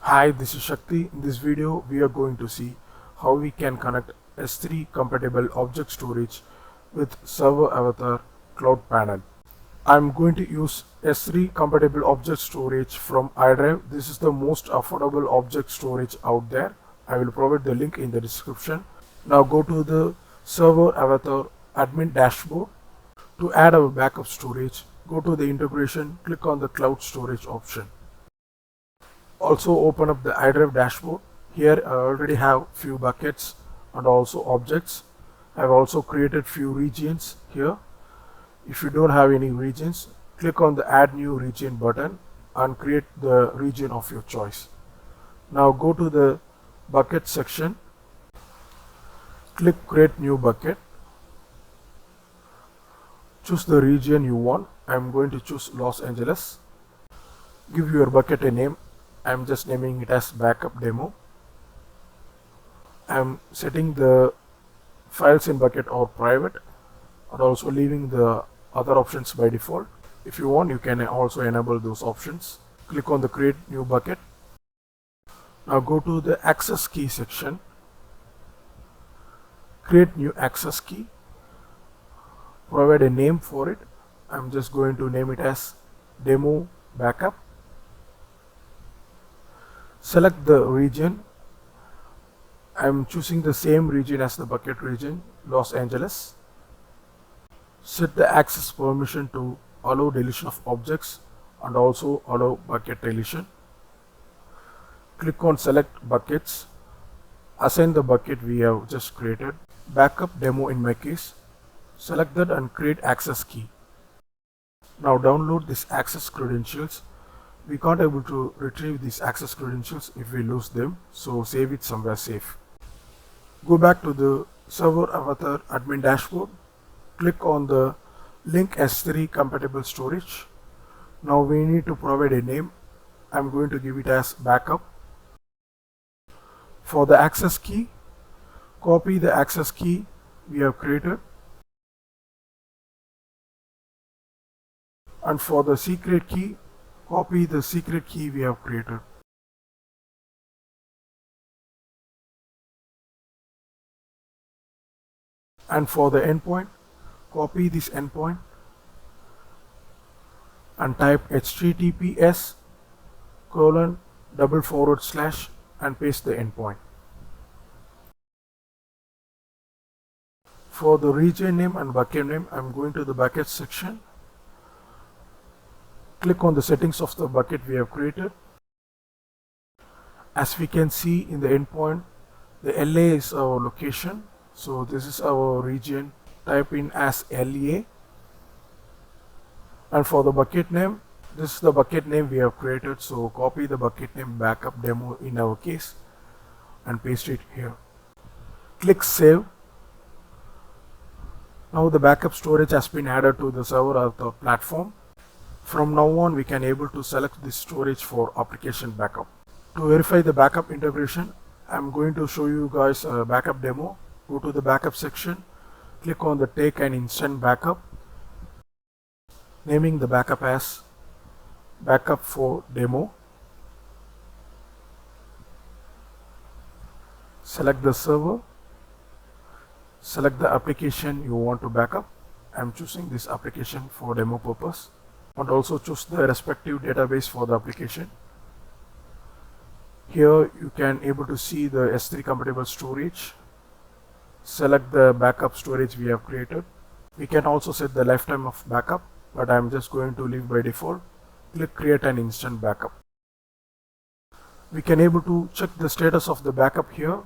Hi, this is Shakti. In this video, we are going to see how we can connect S3 compatible object storage with ServerAvatar Cloud Panel. I'm going to use S3 compatible object storage from IDrive. This is the most affordable object storage out there. I will provide the link in the description. Now go to the ServerAvatar admin dashboard. To add our backup storage, go to the integration, click on the cloud storage option. Also open up the iDrive dashboard. Here I already have few buckets and also objects. I've also created few regions here. If you don't have any regions, click on the add new region button and create the region of your choice. Now go to the bucket section, click create new bucket, choose the region you want. I'm going to choose Los Angeles. Give your bucket a name. I'm just naming it as backup demo. I'm setting the files in bucket or private and also leaving the other options by default. If you want, you can also enable those options. Click on the create new bucket. Now go to the access key section. Create new access key. Provide a name for it. I'm just going to name it as demo backup. Select the region. I'm choosing the same region as the bucket region, Los Angeles. Set the access permission to allow deletion of objects and also allow bucket deletion. Click on select buckets. Assign the bucket we have just created, backup demo in my case. Select that and create access key. Now download this access credentials. We can't able to retrieve these access credentials if we lose them, so save it somewhere safe. Go back to the ServerAvatar admin dashboard. Click on the link S3 compatible storage. Now we need to provide a name. I'm going to give it as backup. For the access key, copy the access key we have created. And for the secret key, copy the secret key we have created. And for the endpoint, copy this endpoint and type https:// and paste the endpoint. For the region name and bucket name, I'm going to the bucket section. Click on the settings of the bucket we have created. As we can see in the endpoint, the LA is our location. So this is our region. Type in as LA. And for the bucket name, this is the bucket name we have created. So copy the bucket name backup demo in our case and paste it here. Click save. Now the backup storage has been added to the ServerAvatar platform. From now on, we can able to select this storage for application backup. To verify the backup integration, I'm going to show you guys a backup demo. Go to the backup section, click on the take an instant backup, naming the backup as backup for demo. Select the server, select the application you want to backup. I'm choosing this application for demo purpose. And also choose the respective database for the application. Here you can able to see the S3 compatible storage. Select the backup storage we have created. We can also set the lifetime of backup, but I'm just going to leave by default. Click create an instant backup. We can able to check the status of the backup here.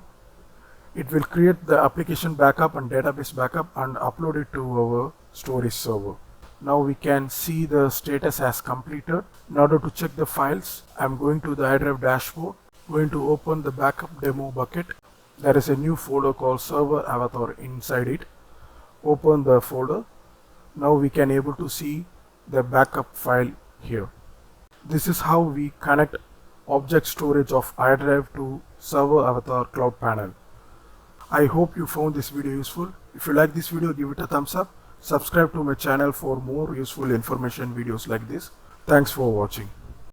It will create the application backup and database backup and upload it to our storage server. Now we can see the status as completed. In order to check the files, I'm going to the iDrive dashboard, going to open the backup demo bucket. There is a new folder called ServerAvatar inside it. Open the folder. Now we can able to see the backup file here. This is how we connect object storage of iDrive to ServerAvatar Cloud Panel. I hope you found this video useful. If you like this video, give it a thumbs up. Subscribe to my channel for more useful information videos like this. Thanks for watching.